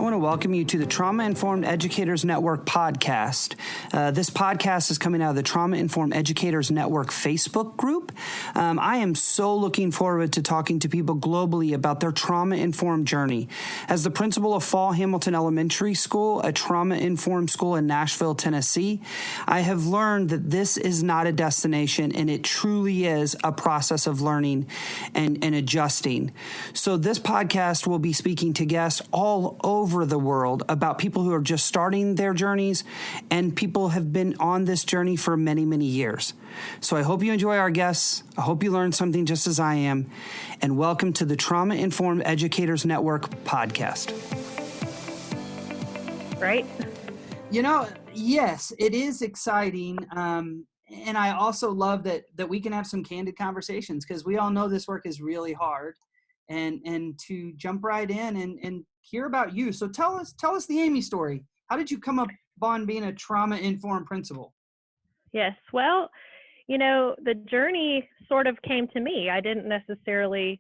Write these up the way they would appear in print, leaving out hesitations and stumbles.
want to welcome you to the Trauma Informed Educators Network podcast. This podcast is coming out of the Trauma Informed Educators Network Facebook group. I am so looking forward to talking to people globally about their trauma-informed journey. As the principal of Fall Hamilton Elementary School, a trauma-informed school in Nashville, Tennessee, I have learned that this is not a destination, and it truly is a process of learning and adjusting. So this podcast will be speaking to guests all over the world about people who are just starting their journeys and people have been on this journey for many, many years. So I hope you enjoy our guests. I hope you learned something just as I am. And welcome to the Trauma Informed Educators Network podcast. Right? You know, yes, it is exciting. And I also love that we can have some candid conversations because we all know this work is really hard. And to jump right in and hear about you. So tell us the Amy story. How did you come up on being a trauma-informed principal? Yes. Well, you know, the journey sort of came to me. I didn't necessarily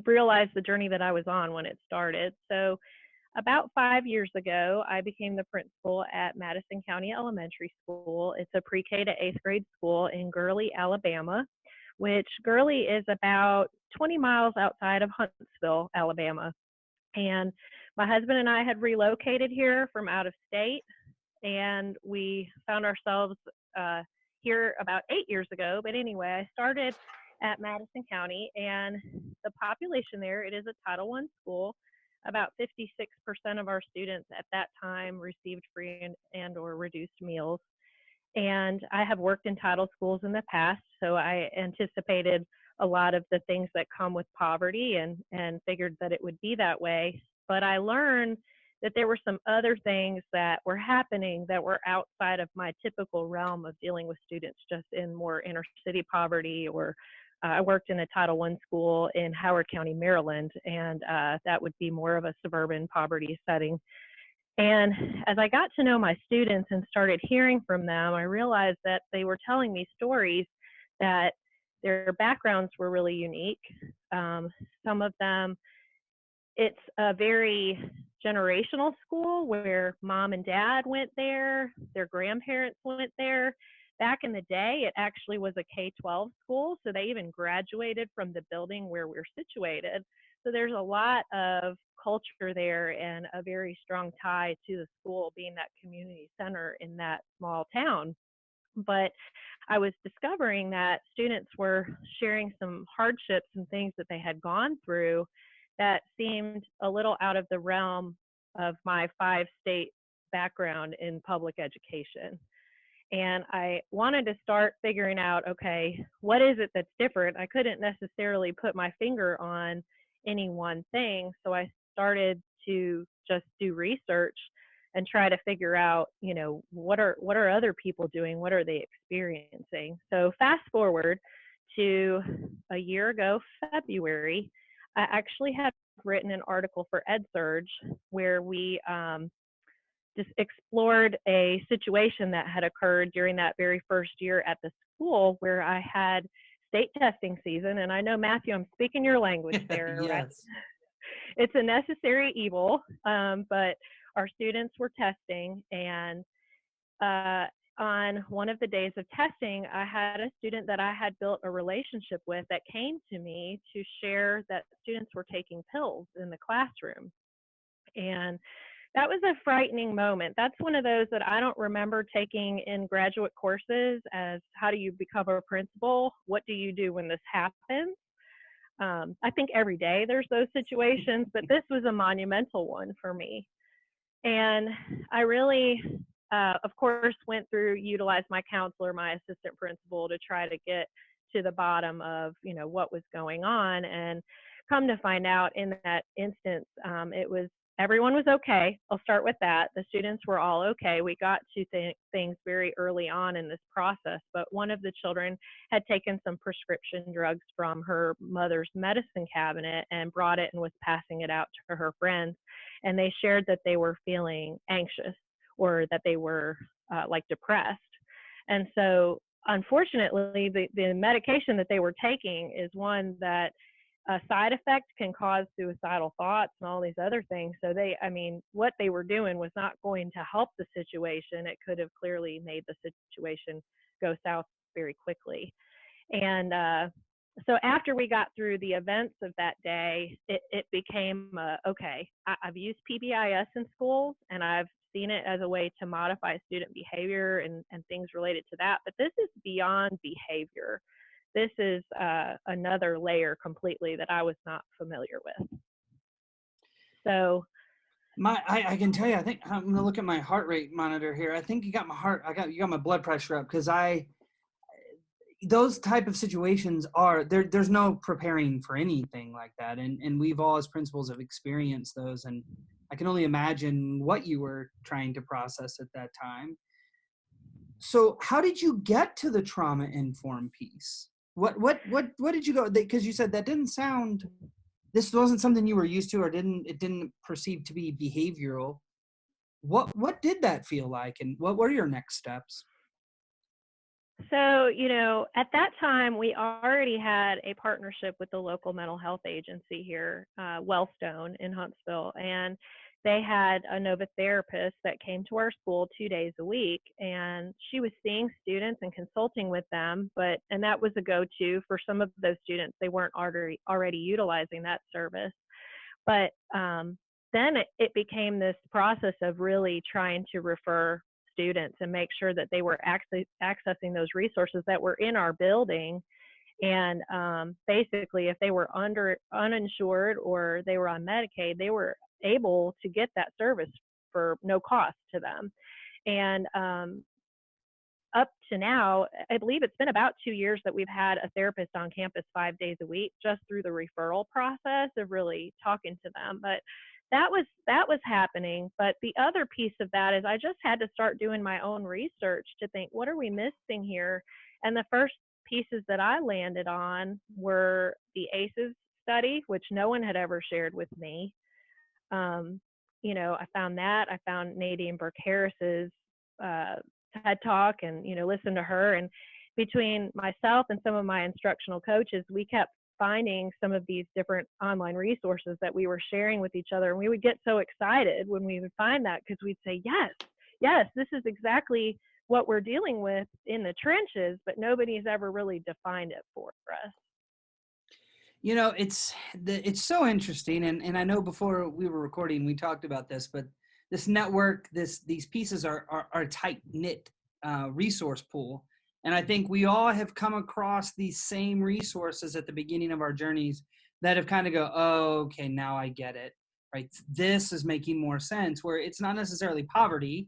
realize the journey that I was on when it started. So about 5 years ago, I became the principal at Madison County Elementary School. It's a pre-K to 8th grade school in Gurley, Alabama, which Gurley is about 20 miles outside of Huntsville, Alabama. And my husband and I had relocated here from out of state, and we found ourselves here about 8 years ago. But anyway, I started at Madison County, and the population there, it is a Title I school. About 56% of our students at that time received free and or reduced meals. And I have worked in title schools in the past, so I anticipated a lot of the things that come with poverty and figured that it would be that way. But I learned that there were some other things that were happening that were outside of my typical realm of dealing with students just in more inner city poverty, or I worked in a Title I school in Howard County, Maryland, and that would be more of a suburban poverty setting. And as I got to know my students and started hearing from them, I realized that they were telling me stories that their backgrounds were really unique. Some of them, it's a very generational school where mom and dad went there, their grandparents went there. Back in the day, it actually was a K-12 school, so they even graduated from the building where we're situated. So there's a lot of culture there and a very strong tie to the school being that community center in that small town. But I was discovering that students were sharing some hardships and things that they had gone through that seemed a little out of the realm of my 5-state background in public education. And I wanted to start figuring out, okay, what is it that's different? I couldn't necessarily put my finger on any one thing. So I started to just do research and try to figure out, you know, what are other people doing? What are they experiencing? So fast forward to a year ago, February, I actually had written an article for EdSurge where we just explored a situation that had occurred during that very first year at the school where I had state testing season. And I know, Matthew, I'm speaking your language there. Yes. Right? It's a necessary evil, but our students were testing, and on one of the days of testing, I had a student that I had built a relationship with that came to me to share that students were taking pills in the classroom. And that was a frightening moment. That's one of those that I don't remember taking in graduate courses as how do you become a principal? What do you do when this happens? I think every day there's those situations, but this was a monumental one for me. And I really, of course, utilized my counselor, my assistant principal, to try to get to the bottom of, you know, what was going on. And come to find out in that instance, everyone was okay. I'll start with that. The students were all okay. We got to things very early on in this process, but one of the children had taken some prescription drugs from her mother's medicine cabinet and brought it and was passing it out to her friends. And they shared that they were feeling anxious or that they were like depressed. And so unfortunately, the medication that they were taking is one that a side effect can cause suicidal thoughts and all these other things. So what they were doing was not going to help the situation. It could have clearly made the situation go south very quickly. And so after we got through the events of that day, it became, okay, I've used PBIS in schools, and I've seen it as a way to modify student behavior and things related to that. But this is beyond behavior. This is another layer completely that I was not familiar with. So I can tell you, I think I'm gonna look at my heart rate monitor here. I think you got you got my blood pressure up, because those type of situations there's no preparing for anything like that. And we've all as principals have experienced those, and I can only imagine what you were trying to process at that time. So how did you get to the trauma-informed piece? What did you go, because you said this wasn't something you were used to, or it didn't perceive to be behavioral. What did that feel like, and what were your next steps? So, at that time, we already had a partnership with the local mental health agency here, Wellstone in Huntsville, and they had a Nova therapist that came to our school 2 days a week, and she was seeing students and consulting with them, and that was a go-to for some of those students. They weren't already utilizing that service. But then it became this process of really trying to refer students and make sure that they were accessing those resources that were in our building. And basically, if they were uninsured or they were on Medicaid, they were able to get that service for no cost to them. And up to now, I believe it's been about 2 years that we've had a therapist on campus 5 days a week, just through the referral process of really talking to them. But that was happening. But the other piece of that is I just had to start doing my own research to think, what are we missing here? And the first pieces that I landed on were the ACEs study, which no one had ever shared with me. I found that. I found Nadine Burke-Harris's TED Talk, and listened to her. And between myself and some of my instructional coaches, we kept finding some of these different online resources that we were sharing with each other. And we would get so excited when we would find that, because we'd say, yes, this is exactly what we're dealing with in the trenches, but nobody's ever really defined it for us. It's so interesting. And I know before we were recording, we talked about this, but this network, these pieces are a tight knit resource pool. And I think we all have come across these same resources at the beginning of our journeys that have kind of go, oh, okay, now I get it, right? This is making more sense, where it's not necessarily poverty,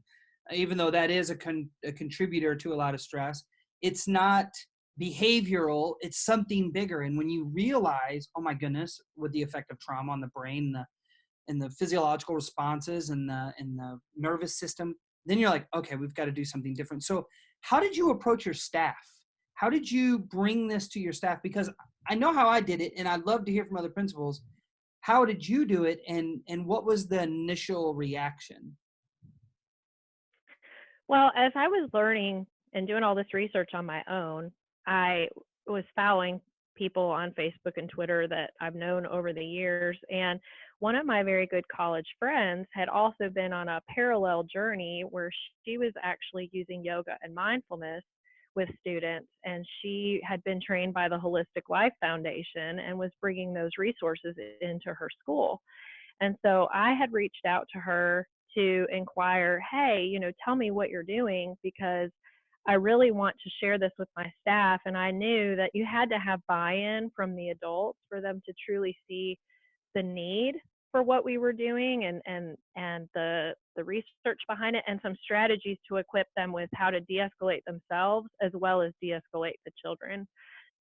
even though that is a contributor to a lot of stress. It's not behavioral, it's something bigger. And when you realize, oh my goodness, with the effect of trauma on the brain, and the physiological responses and the nervous system, then you're like, okay, we've got to do something different. So how did you approach your staff? How did you bring this to your staff? Because I know how I did it, and I'd love to hear from other principals. How did you do it, and what was the initial reaction? Well, as I was learning and doing all this research on my own, I was following people on Facebook and Twitter that I've known over the years. And one of my very good college friends had also been on a parallel journey where she was actually using yoga and mindfulness with students. And she had been trained by the Holistic Life Foundation and was bringing those resources into her school. And so I had reached out to her to inquire, hey, tell me what you're doing, because I really want to share this with my staff. And I knew that you had to have buy-in from the adults for them to truly see the need for what we were doing, and the research behind it, and some strategies to equip them with how to de-escalate themselves as well as de-escalate the children.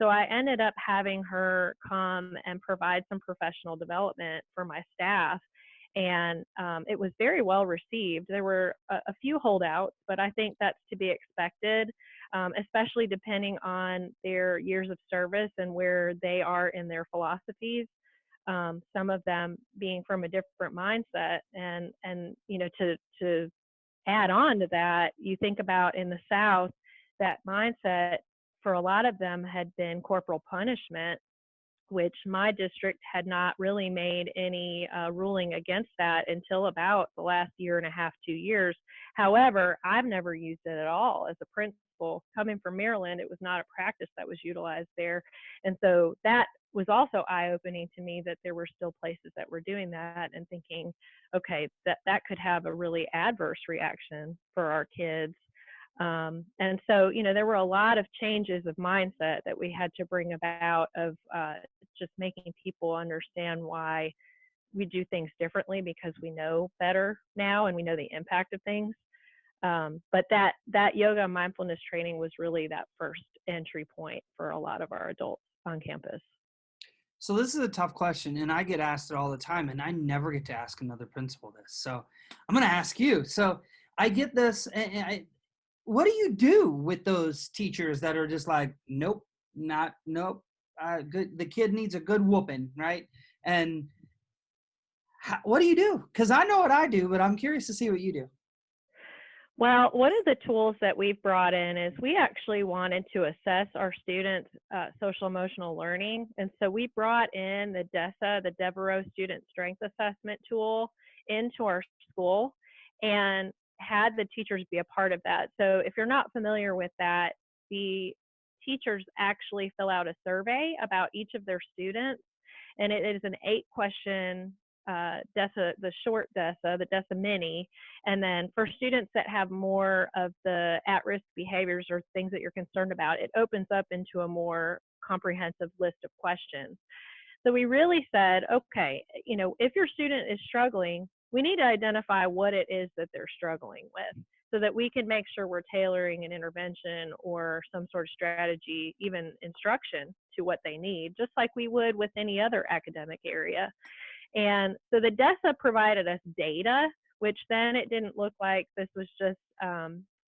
So I ended up having her come and provide some professional development for my staff. And it was very well received. There were a few holdouts, but I think that's to be expected, especially depending on their years of service and where they are in their philosophies. Some of them being from a different mindset, and to add on to that, you think about in the South, that mindset for a lot of them had been corporal punishment. which my district had not really made any ruling against that until about the last year and a half, 2 years. However, I've never used it at all as a principal. Coming from Maryland, it was not a practice that was utilized there. And so that was also eye-opening to me, that there were still places that were doing that, and thinking, okay, that could have a really adverse reaction for our kids. And so, there were a lot of changes of mindset that we had to bring about, of just making people understand why we do things differently, because we know better now and we know the impact of things. But that yoga and mindfulness training was really that first entry point for a lot of our adults on campus. So this is a tough question, and I get asked it all the time, and I never get to ask another principal this. So I'm going to ask you. So I get this, and what do you do with those teachers that are just like, nope, nope, the kid needs a good whooping, right? And what do you do? Because I know what I do, but I'm curious to see what you do. Well, one of the tools that we've brought in is, we actually wanted to assess our students' social emotional learning. And so we brought in the DESA, the Devereaux Student Strength Assessment tool, into our school, and had the teachers be a part of that. So if you're not familiar with that, the teachers actually fill out a survey about each of their students, and it is an 8-question DESA, the short DESA, the DESA mini. And then for students that have more of the at-risk behaviors or things that you're concerned about, it opens up into a more comprehensive list of questions. So we really said, okay, if your student is struggling, we need to identify what it is that they're struggling with, so that we can make sure we're tailoring an intervention or some sort of strategy, even instruction, to what they need, just like we would with any other academic area. And so the DESA provided us data, which then it didn't look like this was just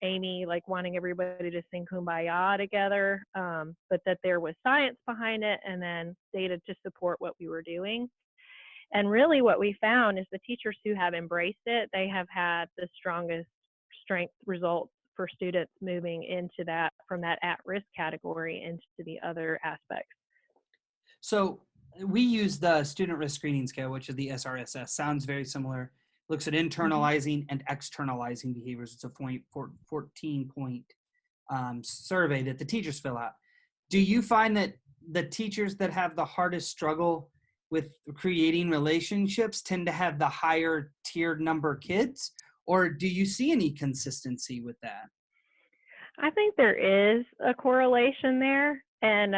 Amy like wanting everybody to sing Kumbaya together, but that there was science behind it, and then data to support what we were doing. And really what we found is, the teachers who have embraced it, they have had the strongest strength results for students moving into that, from that at-risk category into the other aspects. So we use the student risk screening scale, which is the SRSS. Sounds very similar. Looks at internalizing and externalizing behaviors. It's a 14-point survey that the teachers fill out. Do you find that the teachers that have the hardest struggle with creating relationships tend to have the higher tiered number of kids, or do you see any consistency with that? I think there is a correlation there. And,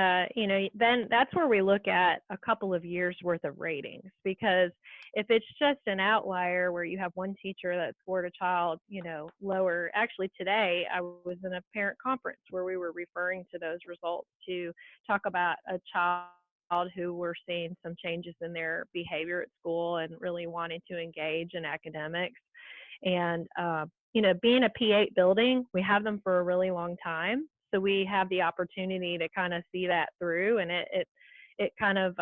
then that's where we look at a couple of years worth of ratings, because if it's just an outlier where you have one teacher that scored a child, lower. Actually, today I was in a parent conference where we were referring to those results to talk about a child who were seeing some changes in their behavior at school and really wanting to engage in academics. And, being a P8 building, we have them for a really long time. So we have the opportunity to kind of see that through, and it kind of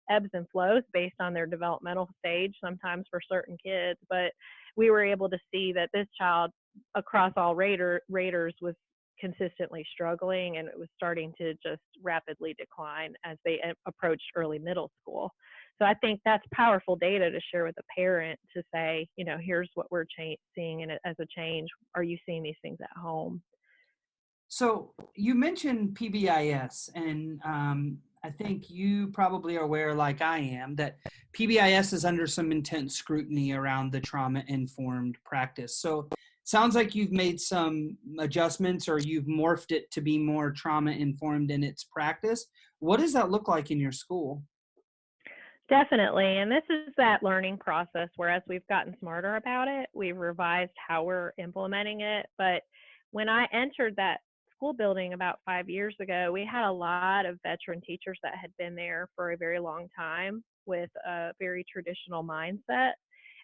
ebbs and flows based on their developmental stage, sometimes for certain kids. But we were able to see that this child, across all raters, was consistently struggling, and it was starting to just rapidly decline as they approached early middle school. So I think that's powerful data to share with a parent, to say, here's what we're seeing as a change. Are you seeing these things at home? So you mentioned PBIS, and I think you probably are aware, like I am, that PBIS is under some intense scrutiny around the trauma-informed practice. So sounds like you've made some adjustments, or you've morphed it to be more trauma-informed in its practice. What does that look like in your school? Definitely. And this is that learning process, whereas we've gotten smarter about it, we've revised how we're implementing it. But when I entered that school building about 5 years ago, we had a lot of veteran teachers that had been there for a very long time with a very traditional mindset.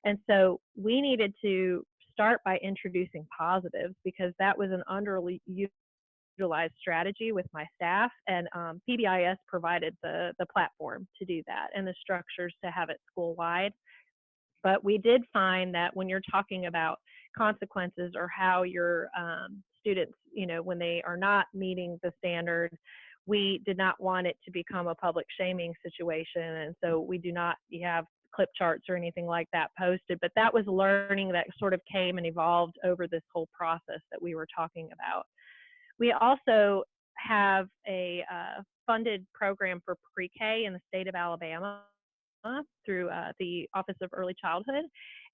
And so we needed to start by introducing positives, because that was an underutilized strategy with my staff, and PBIS provided the platform to do that and the structures to have it school wide. But we did find that when you're talking about consequences, or how your students, when they are not meeting the standard, we did not want it to become a public shaming situation. And so we do not have clip charts or anything like that posted, but that was learning that sort of came and evolved over this whole process that we were talking about. We also have a funded program for pre-K in the state of Alabama through the Office of Early Childhood,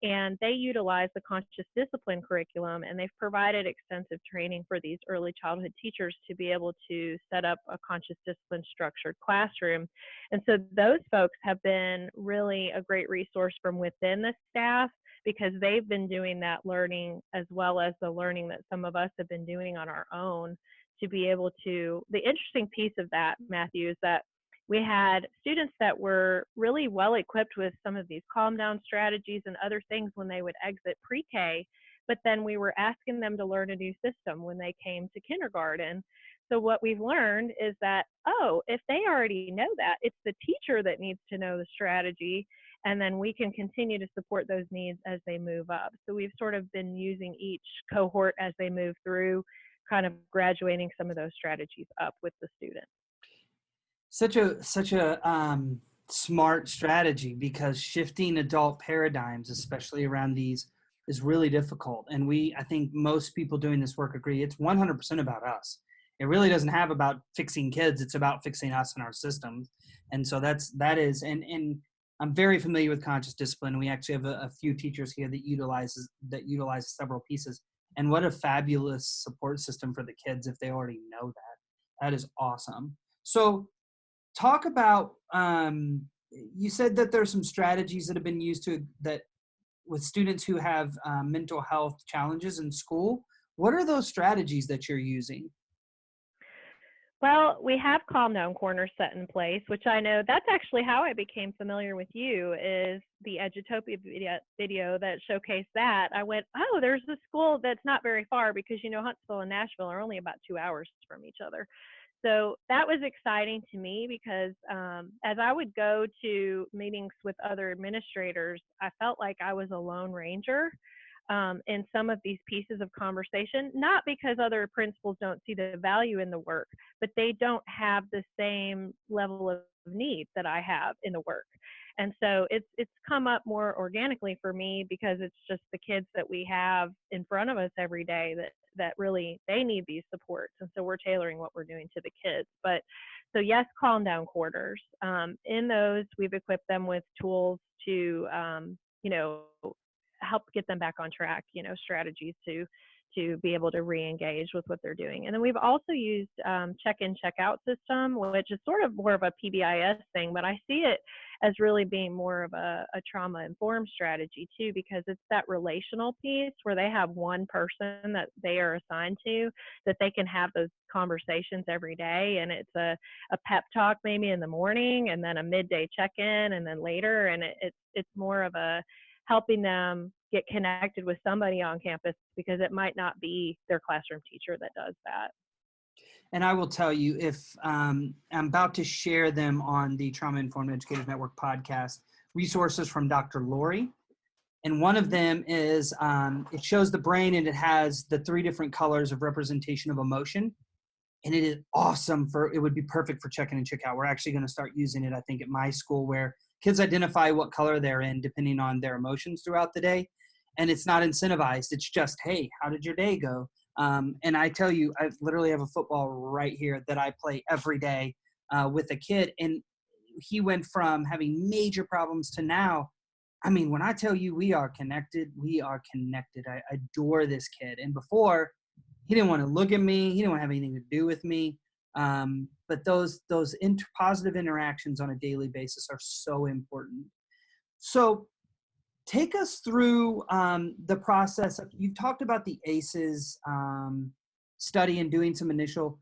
and they utilize the conscious discipline curriculum, and they've provided extensive training for these early childhood teachers to be able to set up a conscious discipline structured classroom. And so those folks have been really a great resource from within the staff, because they've been doing that learning as well as the learning that some of us have been doing on our own to be able to. The interesting piece of that, Matthew, is that we had students that were really well equipped with some of these calm down strategies and other things when they would exit pre-K, but then we were asking them to learn a new system when they came to kindergarten. So what we've learned is that, oh, if they already know that, it's the teacher that needs to know the strategy, and then we can continue to support those needs as they move up. So we've sort of been using each cohort as they move through, kind of graduating some of those strategies up with the students. Such a smart strategy, because shifting adult paradigms, especially around these, is really difficult. And I think most people doing this work agree, it's 100% about us. It really doesn't have about fixing kids. It's about fixing us and our systems. And so that is, and I'm very familiar with conscious discipline. We actually have a few teachers here that utilize several pieces. And what a fabulous support system for the kids if they already know that. That is awesome. So talk about, you said that there's some strategies that have been used with students who have mental health challenges in school. What are those strategies that you're using? Well, we have calm down corners set in place, which I know that's actually how I became familiar with you, is the Edutopia video that showcased that. I went, oh, there's a school that's not very far, because, Huntsville and Nashville are only about 2 hours from each other. So that was exciting to me, because as I would go to meetings with other administrators, I felt like I was a lone ranger in some of these pieces of conversation, not because other principals don't see the value in the work, but they don't have the same level of need that I have in the work. And so it's come up more organically for me, because it's just the kids that we have in front of us every day that really, they need these supports. And so we're tailoring what we're doing to the kids. But so yes, calm down quarters. In those, we've equipped them with tools to, help get them back on track, strategies to be able to re-engage with what they're doing. And then we've also used check-in, check-out system, which is sort of more of a PBIS thing, but I see it as really being more of a trauma-informed strategy too, because it's that relational piece where they have one person that they are assigned to, that they can have those conversations every day. And it's a pep talk maybe in the morning, and then a midday check-in, and then later. And it's more of a helping them get connected with somebody on campus, because it might not be their classroom teacher that does that. And I will tell you, if I'm about to share them on the Trauma Informed Educators Network podcast, resources from Dr. Lori. And one of them is, it shows the brain, and it has the 3 different colors of representation of emotion. And it is awesome it would be perfect for check-in and check-out. We're actually going to start using it, I think, at my school, where kids identify what color they're in depending on their emotions throughout the day. And it's not incentivized. It's just, hey, how did your day go? And I tell you, I literally have a football right here that I play every day with a kid. And he went from having major problems to now, I mean, when I tell you we are connected, we are connected. I adore this kid. And before, he didn't want to look at me. He didn't want to have anything to do with me. But those positive interactions on a daily basis are so important. So take us through the process. You've talked about the ACEs study and doing some initial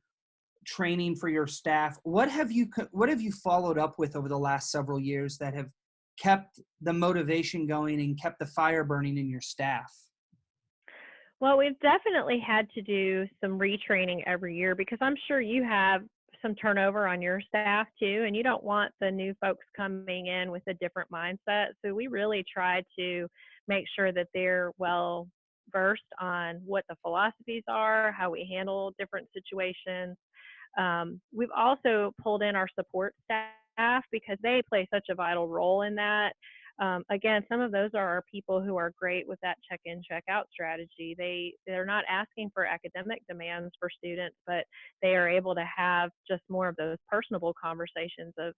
training for your staff. What have you followed up with over the last several years that have kept the motivation going and kept the fire burning in your staff? Well, we've definitely had to do some retraining every year, because I'm sure you have some turnover on your staff too, and you don't want the new folks coming in with a different mindset. So we really try to make sure that they're well versed on what the philosophies are, how we handle different situations. We've also pulled in our support staff because they play such a vital role in that. Again, some of those are our people who are great with that check-in, check-out strategy. They're not asking for academic demands for students, but they are able to have just more of those personable conversations of,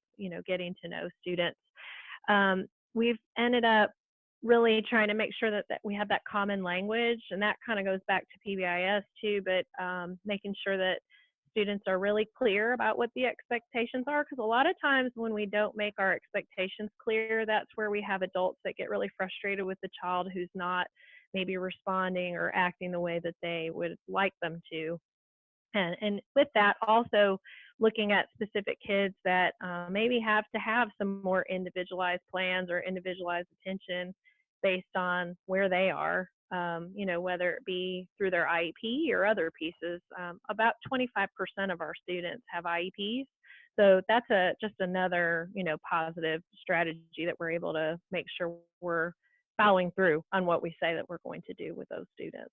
getting to know students. We've ended up really trying to make sure that we have that common language, and that kind of goes back to PBIS too, but making sure that students are really clear about what the expectations are, because a lot of times when we don't make our expectations clear, that's where we have adults that get really frustrated with the child who's not maybe responding or acting the way that they would like them to. And with that, also looking at specific kids that maybe have to have some more individualized plans or individualized attention based on where they are, whether it be through their IEP or other pieces. About 25% of our students have IEPs. So that's just another, positive strategy that we're able to make sure we're following through on what we say that we're going to do with those students.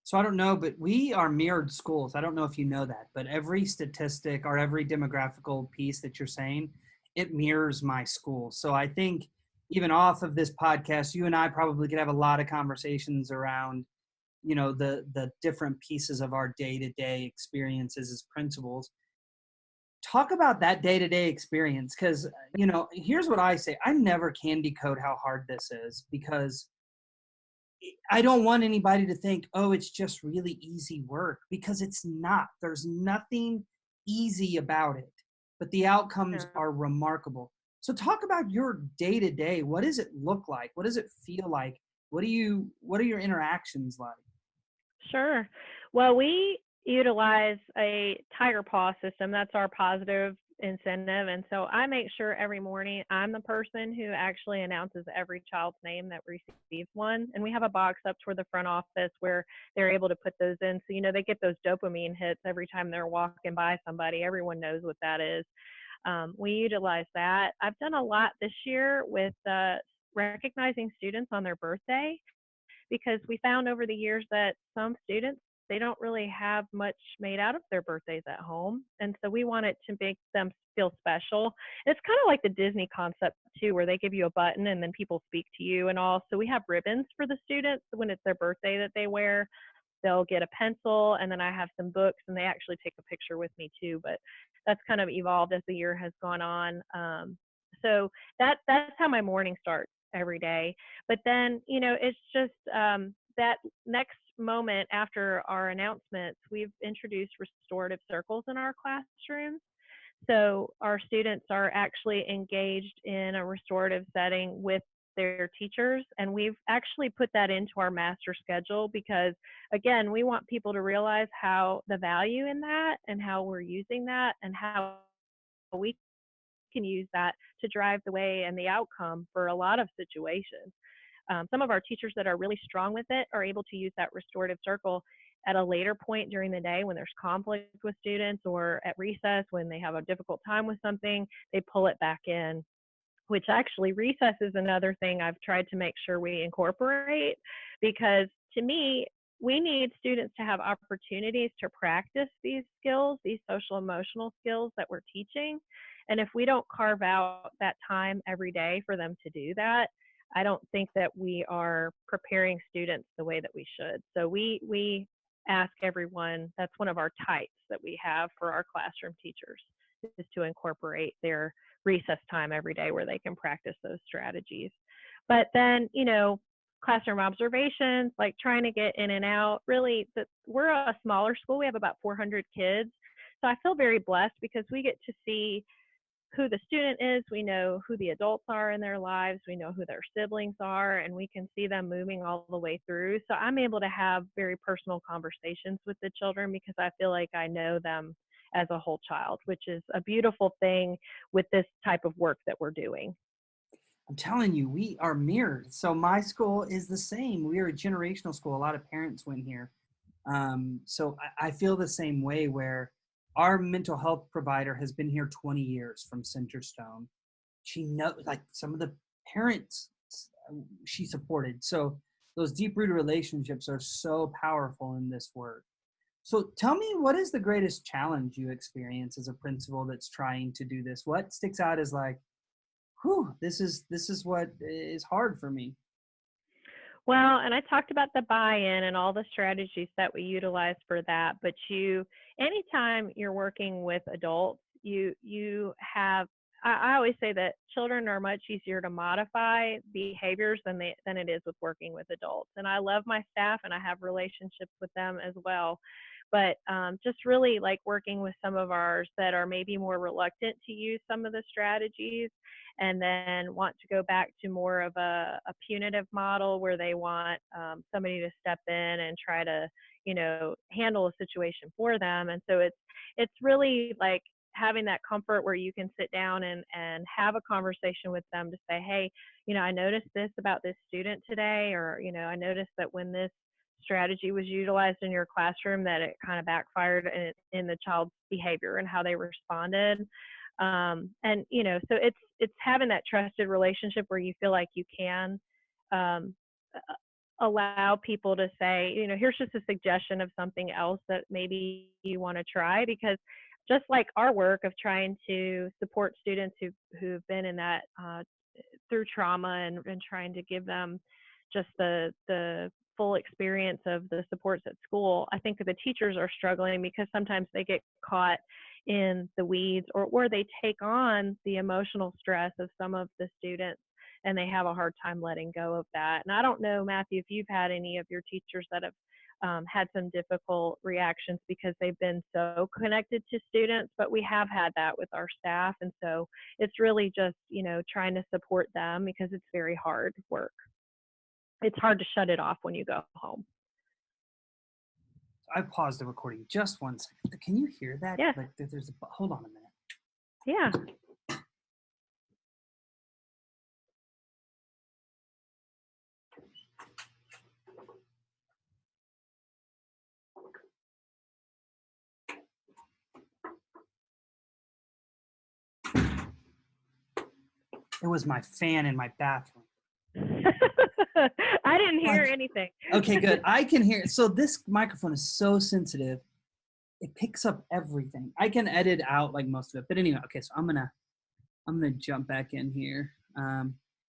So I don't know, but we are mirrored schools. I don't know if you know that, but every statistic or every demographical piece that you're saying, it mirrors my school. So I think even off of this podcast, you and I probably could have a lot of conversations around, the different pieces of our day-to-day experiences as principals. Talk about that day-to-day experience, because, here's what I say. I never can decode how hard this is, because I don't want anybody to think, oh, it's just really easy work, because it's not. There's nothing easy about it, but the outcomes are remarkable. So talk about your day-to-day. What does it look like? What does it feel like? What are your interactions like? Sure. Well, we utilize a Tiger Paw system. That's our positive incentive. And so I make sure every morning I'm the person who actually announces every child's name that receives one. And we have a box up toward the front office where they're able to put those in. So, they get those dopamine hits every time they're walking by somebody. Everyone knows what that is. We utilize that. I've done a lot this year with recognizing students on their birthday, because we found over the years that some students, they don't really have much made out of their birthdays at home. And so we wanted to make them feel special. It's kind of like the Disney concept too, where they give you a button and then people speak to you and all. So we have ribbons for the students when it's their birthday that they wear. They'll get a pencil, and then I have some books, and they actually take a picture with me too. But that's kind of evolved as the year has gone on. So that's how my morning starts every day. But then, it's just that next moment after our announcements, we've introduced restorative circles in our classrooms. So our students are actually engaged in a restorative setting with their teachers, and we've actually put that into our master schedule because, again, we want people to realize how the value in that and how we're using that and how we can use that to drive the way and the outcome for a lot of situations. Some of our teachers that are really strong with it are able to use that restorative circle at a later point during the day when there's conflict with students, or at recess when they have a difficult time with something, they pull it back in, which actually recess is another thing I've tried to make sure we incorporate, because to me, we need students to have opportunities to practice these skills, these social emotional skills that we're teaching. And if we don't carve out that time every day for them to do that, I don't think that we are preparing students the way that we should. So we ask everyone, that's one of our types that we have for our classroom teachers, is to incorporate their recess time every day where they can practice those strategies. But then, classroom observations, like trying to get in and out, really, we're a smaller school. We have about 400 kids. So I feel very blessed because we get to see who the student is, we know who the adults are in their lives, we know who their siblings are, and we can see them moving all the way through. So I'm able to have very personal conversations with the children because I feel like I know them as a whole child, which is a beautiful thing with this type of work that we're doing. I'm telling you, we are mirrored. So my school is the same. We are a generational school. A lot of parents went here. So I feel the same way, where our mental health provider has been here 20 years from Centerstone. She knows, like, some of the parents she supported. So those deep-rooted relationships are so powerful in this work. So tell me, what is the greatest challenge you experience as a principal that's trying to do this? What sticks out as like, whew, this is what is hard for me. Well, and I talked about the buy-in and all the strategies that we utilize for that, but anytime you're working with adults, you have I always say that children are much easier to modify behaviors than it is with working with adults. And I love my staff and I have relationships with them as well. But just really like working with some of ours that are maybe more reluctant to use some of the strategies and then want to go back to more of a punitive model where they want somebody to step in and try to, handle a situation for them. And so it's really like having that comfort where you can sit down and have a conversation with them to say, hey, I noticed this about this student today, or, I noticed that when this strategy was utilized in your classroom that it kind of backfired in the child's behavior and how they responded. And so it's having that trusted relationship where you feel like you can um, allow people to say, here's just a suggestion of something else that maybe you want to try, because just like our work of trying to support students who've been in that through trauma and trying to give them just the full experience of the supports at school, I think that the teachers are struggling because sometimes they get caught in the weeds or they take on the emotional stress of some of the students and they have a hard time letting go of that. And I don't know, Matthew, if you've had any of your teachers that have had some difficult reactions because they've been so connected to students, but we have had that with our staff. And so it's really just, trying to support them because it's very hard work. It's hard to shut it off when you go home. I've paused the recording just 1 second. Can you hear that? Yeah. Like there's hold on a minute. Yeah. It was my fan in my bathroom. I didn't hear anything. Okay, good. I can hear. So this microphone is so sensitive. It picks up everything. I can edit out like most of it. But anyway, okay, so I'm gonna jump back in here.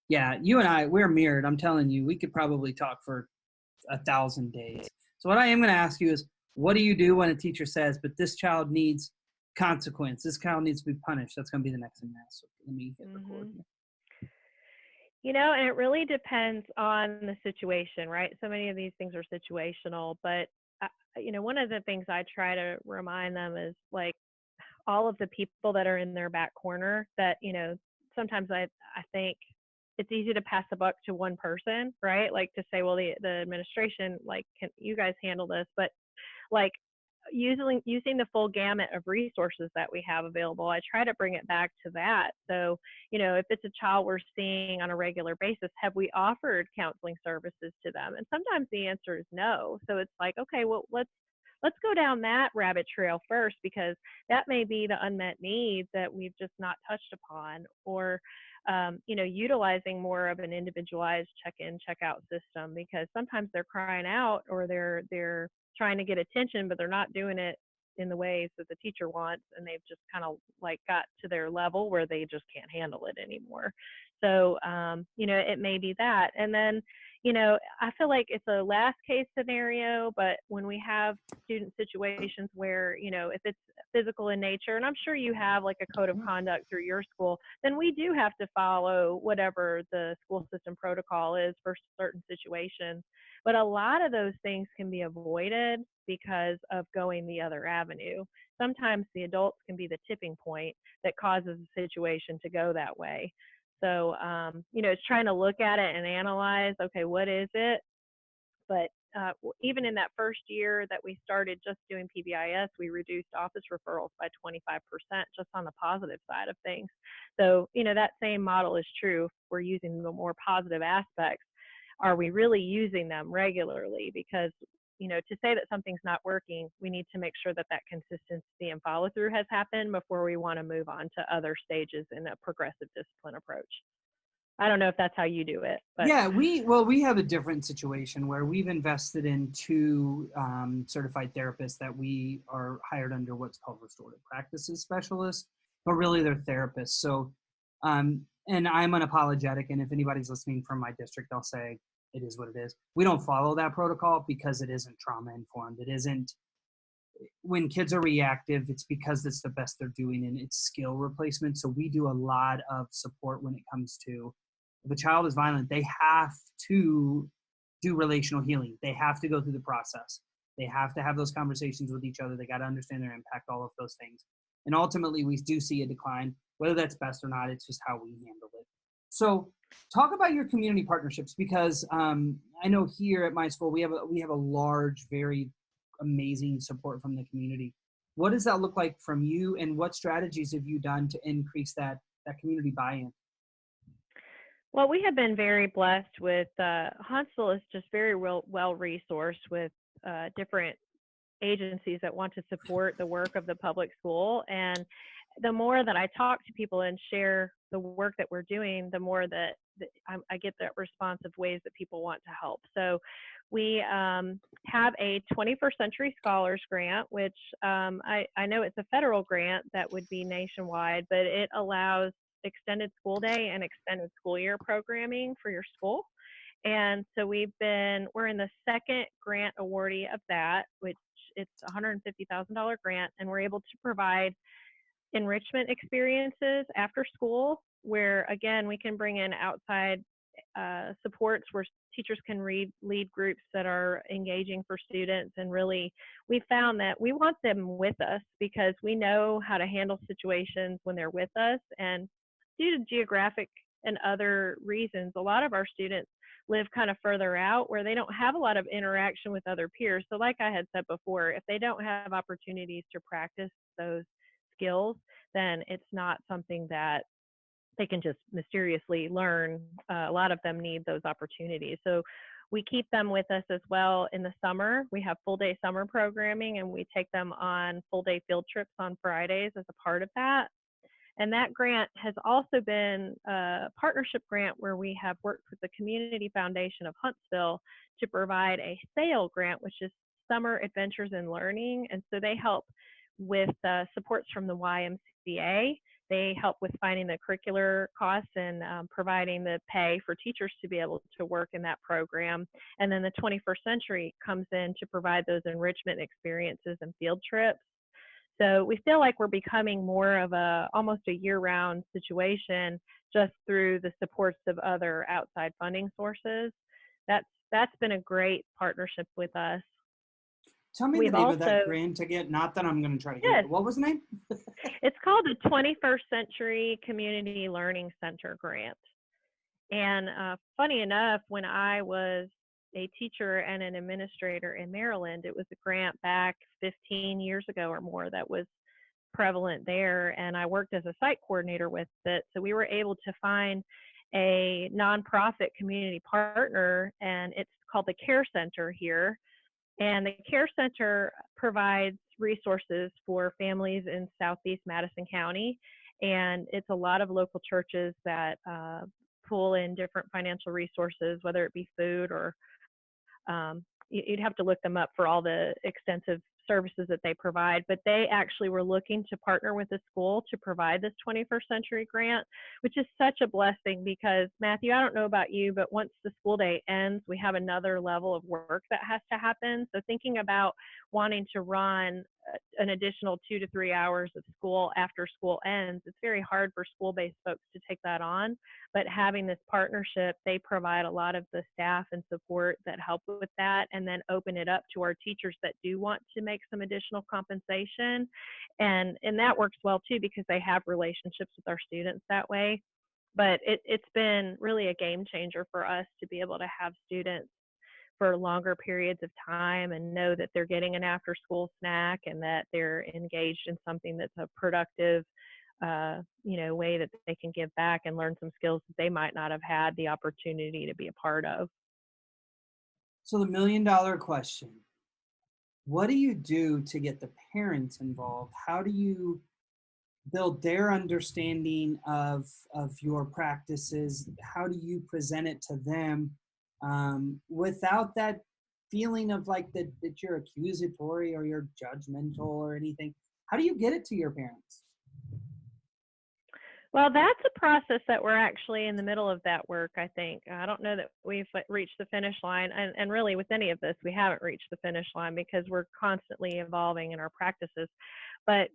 Yeah, you and we're mirrored. I'm telling you, we could probably talk for 1,000 days. So what I am gonna ask you is, what do you do when a teacher says, but this child needs consequence, this child needs to be punished? That's gonna be the next thing I ask. So let me hit record here. And it really depends on the situation, right? So many of these things are situational, but one of the things I try to remind them is like all of the people that are in their back corner that, sometimes I think it's easy to pass the buck to one person, right? Like to say, well, the administration, like, can you guys handle this? But like using the full gamut of resources that we have available, I try to bring it back to that. So, if it's a child we're seeing on a regular basis, have we offered counseling services to them? And sometimes the answer is no. So it's like, okay, well, let's go down that rabbit trail first, because that may be the unmet need that we've just not touched upon, or utilizing more of an individualized check-in, check-out system, because sometimes they're crying out or they're trying to get attention, but they're not doing it in the ways that the teacher wants, and they've just kind of like got to their level where they just can't handle it anymore. So it may be that. And then I feel like it's a last case scenario, but when we have student situations where, if it's physical in nature, and I'm sure you have like a code of conduct through your school, then we do have to follow whatever the school system protocol is for certain situations. But a lot of those things can be avoided because of going the other avenue. Sometimes the adults can be the tipping point that causes a situation to go that way. So, it's trying to look at it and analyze, okay, what is it? But even in that first year that we started just doing PBIS, we reduced office referrals by 25% just on the positive side of things. So, that same model is true. We're using the more positive aspects. Are we really using them regularly? Because to say that something's not working, we need to make sure that consistency and follow through has happened before we want to move on to other stages in a progressive discipline approach. I don't know if that's how you do it, but Yeah, we have a different situation where we've invested in two certified therapists that we are hired under what's called restorative practices specialists, but really they're therapists. So, and I'm unapologetic, and if anybody's listening from my district, I'll say it is what it is. We don't follow that protocol because it isn't trauma informed. It isn't when kids are reactive, it's because it's the best they're doing and it's skill replacement. So we do a lot of support when it comes to if a child is violent, they have to do relational healing. They have to go through the process. They have to have those conversations with each other. They got to understand their impact, all of those things. And ultimately, we do see a decline. Whether that's best or not, it's just how we handle it. So, talk about your community partnerships because I know here at my school we have a large, very amazing support from the community. What does that look like from you, and what strategies have you done to increase that community buy-in? well, we have been very blessed with Huntsville is just very well resourced with different agencies that want to support the work of the public school. And the more that I talk to people and share the work that we're doing, the more that I get that response of ways that people want to help. So we have a 21st Century Scholars Grant, which I know it's a federal grant that would be nationwide, but it allows extended school day and extended school year programming for your school. And so we're in the second grant awardee of that, which it's a $150,000 grant, and we're able to provide enrichment experiences after school, where again we can bring in outside supports where teachers can lead groups that are engaging for students. And really, we found that we want them with us because we know how to handle situations when they're with us. And due to geographic and other reasons, a lot of our students live kind of further out where they don't have a lot of interaction with other peers. So like I had said before, if they don't have opportunities to practice those skills, then it's not something that they can just mysteriously learn. A lot of them need those opportunities. So we keep them with us as well in the summer. We have full day summer programming, and we take them on full day field trips on Fridays as a part of that. And that grant has also been a partnership grant where we have worked with the Community Foundation of Huntsville to provide a SAIL grant, which is Summer Adventures in Learning. And so they help with supports from the YMCA. They help with finding the curricular costs and providing the pay for teachers to be able to work in that program. And then the 21st Century comes in to provide those enrichment experiences and field trips. So we feel like we're becoming more of almost a year-round situation just through the supports of other outside funding sources. That's been a great partnership with us. Tell me the We've name of that also, grant again. Not that I'm going to try to get yes, it. What was the name? it's called the 21st Century Community Learning Center Grant. And funny enough, when I was a teacher and an administrator in Maryland, it was a grant back 15 years ago or more that was prevalent there. And I worked as a site coordinator with it. So we were able to find a nonprofit community partner, and it's called the Care Center here. And the Care Center provides resources for families in Southeast Madison County. And it's a lot of local churches that pull in different financial resources, whether it be food or you'd have to look them up for all the extensive services that they provide, but they actually were looking to partner with the school to provide this 21st Century grant, which is such a blessing because, Matthew, I don't know about you, but once the school day ends, we have another level of work that has to happen. So thinking about wanting to run an additional 2 to 3 hours of school after school ends, it's very hard for school-based folks to take that on. But having this partnership, they provide a lot of the staff and support that help with that, and then open it up to our teachers that do want to make some additional compensation. And that works well too because they have relationships with our students that way. But it's been really a game changer for us to be able to have students for longer periods of time and know that they're getting an after school snack and that they're engaged in something that's a productive way that they can give back and learn some skills that they might not have had the opportunity to be a part of. So the $1,000,000 question, what do you do to get the parents involved? How do you build their understanding of your practices? How do you present it to them without that feeling of like that you're accusatory or you're judgmental or anything? How do you get it to your parents? Well, that's a process that we're actually in the middle of that work, I think. I don't know that we've reached the finish line. And really, with any of this, we haven't reached the finish line because we're constantly evolving in our practices. But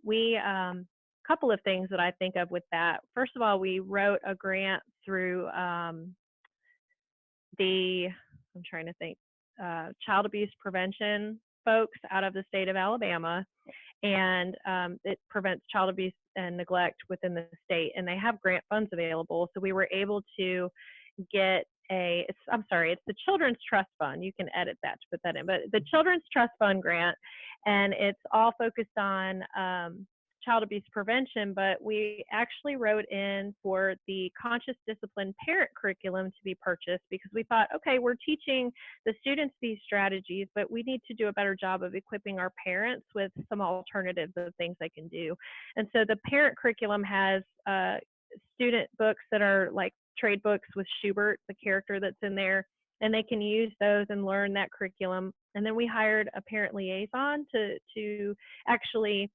couple of things that I think of with that. First of all, we wrote a grant through I'm trying to think, child abuse prevention folks out of the state of Alabama, and it prevents child abuse and neglect within the state, and they have grant funds available. So we were able to get it's the Children's Trust Fund. You can edit that to put that in, but the Children's Trust Fund grant, and it's all focused on child abuse prevention, but we actually wrote in for the conscious discipline parent curriculum to be purchased because we thought, okay, we're teaching the students these strategies, but we need to do a better job of equipping our parents with some alternatives of things they can do. And so the parent curriculum has student books that are like trade books with Schubert, the character that's in there, and they can use those and learn that curriculum. And then we hired a parent liaison to actually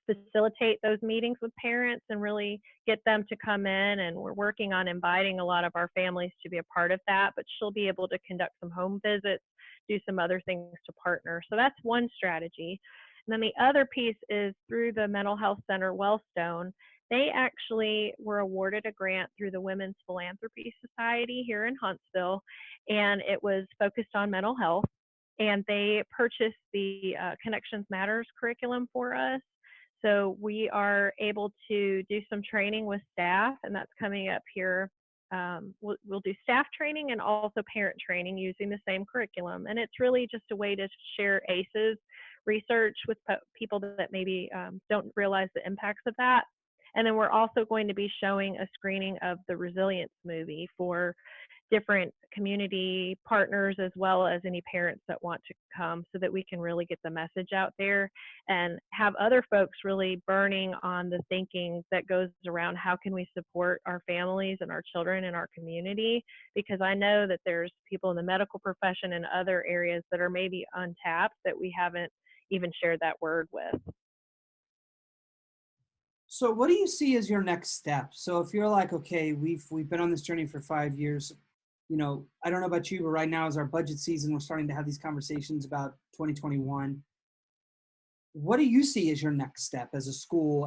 facilitate those meetings with parents and really get them to come in. And we're working on inviting a lot of our families to be a part of that, but she'll be able to conduct some home visits, do some other things to partner. So that's one strategy. And then the other piece is through the Mental Health Center Wellstone. They actually were awarded a grant through the Women's Philanthropy Society here in Huntsville, and it was focused on mental health. And they purchased the Connections Matters curriculum for us. So we are able to do some training with staff, and that's coming up here. We'll do staff training and also parent training using the same curriculum. And it's really just a way to share ACEs research with people that maybe don't realize the impacts of that. And then we're also going to be showing a screening of the Resilience movie for different community partners as well as any parents that want to come so that we can really get the message out there and have other folks really burning on the thinking that goes around how can we support our families and our children in our community, because I know that there's people in the medical profession and other areas that are maybe untapped that we haven't even shared that word with. So what do you see as your next step? So if you're like, okay, we've been on this journey for 5 years, I don't know about you, but right now is our budget season. We're starting to have these conversations about 2021. What do you see as your next step as a school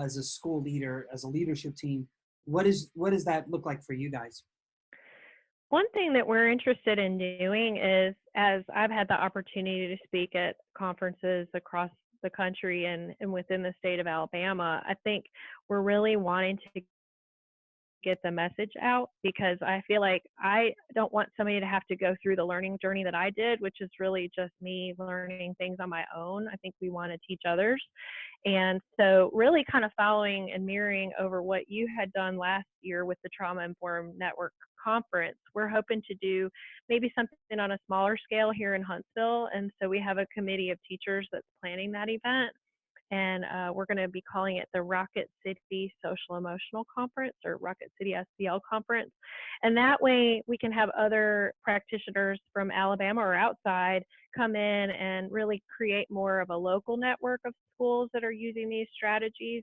leader, as a leadership team? What does that look like for you guys? One thing that we're interested in doing is, as I've had the opportunity to speak at conferences across the country and within the state of Alabama, I think we're really wanting to get the message out, because I feel like I don't want somebody to have to go through the learning journey that I did, which is really just me learning things on my own. I think we want to teach others. And so really kind of following and mirroring over what you had done last year with the Trauma Informed Network Conference, we're hoping to do maybe something on a smaller scale here in Huntsville. And so we have a committee of teachers that's planning that event. And we're going to be calling it the Rocket City Social Emotional Conference, or Rocket City SEL Conference. And that way we can have other practitioners from Alabama or outside come in and really create more of a local network of schools that are using these strategies.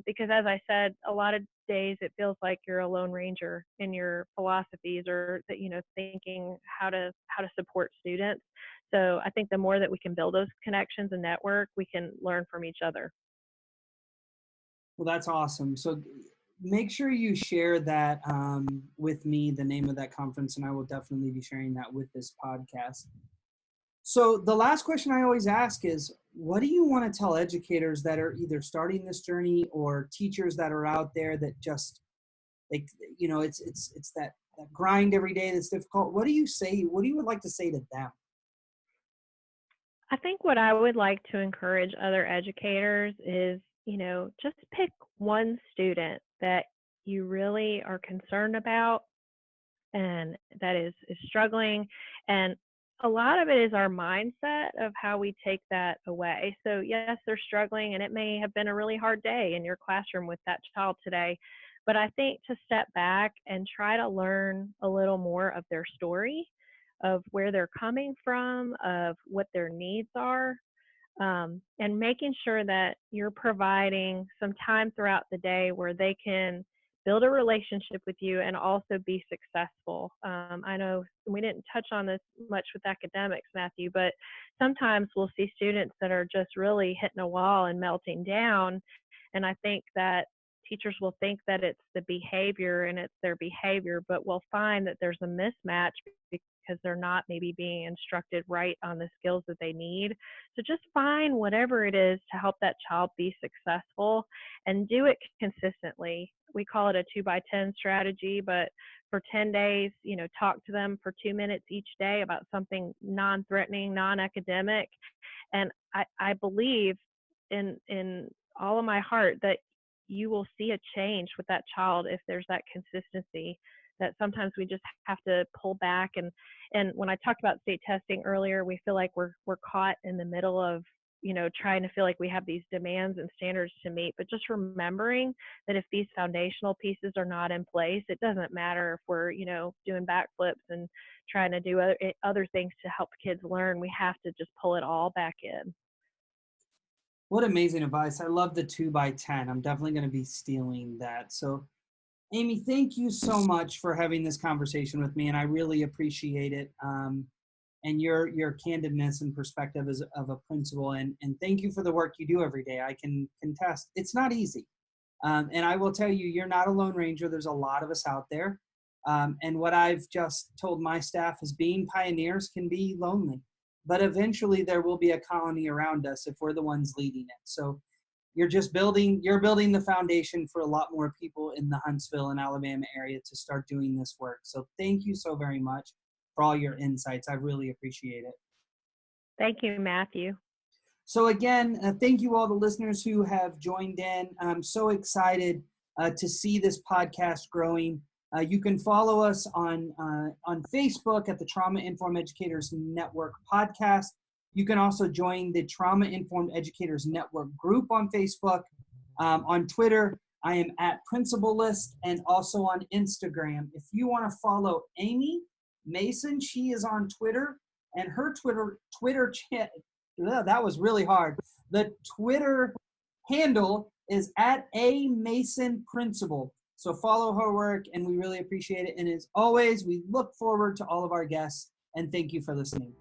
Because as I said, a lot of days it feels like you're a lone ranger in your philosophies, or that, thinking how to support students. So I think the more that we can build those connections and network, we can learn from each other. Well, that's awesome. So make sure you share that with me, the name of that conference, and I will definitely be sharing that with this podcast. So the last question I always ask is, what do you want to tell educators that are either starting this journey or teachers that are out there that just, like, it's that grind every day that's difficult? What do you say? What do you would like to say to them? I think what I would like to encourage other educators is, just pick one student that you really are concerned about and that is struggling. And a lot of it is our mindset of how we take that away. So yes, they're struggling and it may have been a really hard day in your classroom with that child today. But I think to step back and try to learn a little more of their story, of where they're coming from, of what their needs are, and making sure that you're providing some time throughout the day where they can build a relationship with you and also be successful. I know we didn't touch on this much with academics, Matthew, but sometimes we'll see students that are just really hitting a wall and melting down. And I think that teachers will think that it's the behavior and it's their behavior, but we'll find that there's a mismatch because they're not maybe being instructed right on the skills that they need. So just find whatever it is to help that child be successful and do it consistently. We call it a 2x10 strategy, but for 10 days, talk to them for 2 minutes each day about something non-threatening, non-academic. And I believe in all of my heart that you will see a change with that child if there's that consistency. That sometimes we just have to pull back, and when I talked about state testing earlier, we feel like we're caught in the middle of trying to feel like we have these demands and standards to meet, but just remembering that if these foundational pieces are not in place, it doesn't matter if we're doing backflips and trying to do other things to help kids learn. We have to just pull it all back in. What amazing advice. I love the 2x10. I'm definitely going to be stealing that. So Amy, thank you so much for having this conversation with me, and I really appreciate it. And your candidness and perspective as of a principal, and thank you for the work you do every day. I can contest it's not easy, and I will tell you, you're not a lone ranger. There's a lot of us out there, and what I've just told my staff is being pioneers can be lonely, but eventually there will be a colony around us if we're the ones leading it. So you're building the foundation for a lot more people in the Huntsville and Alabama area to start doing this work. So thank you so very much for all your insights. I really appreciate it. Thank you, Matthew. So again, thank you all the listeners who have joined in. I'm so excited to see this podcast growing. You can follow us on Facebook at the Trauma Informed Educators Network podcast. You can also join the Trauma Informed Educators Network group on Facebook. On Twitter, I am at Principal List, and also on Instagram. If you want to follow Amy Mason, she is on Twitter, and her that was really hard. The Twitter handle is at A Mason Principal. So follow her work, and we really appreciate it. And as always, we look forward to all of our guests, and thank you for listening.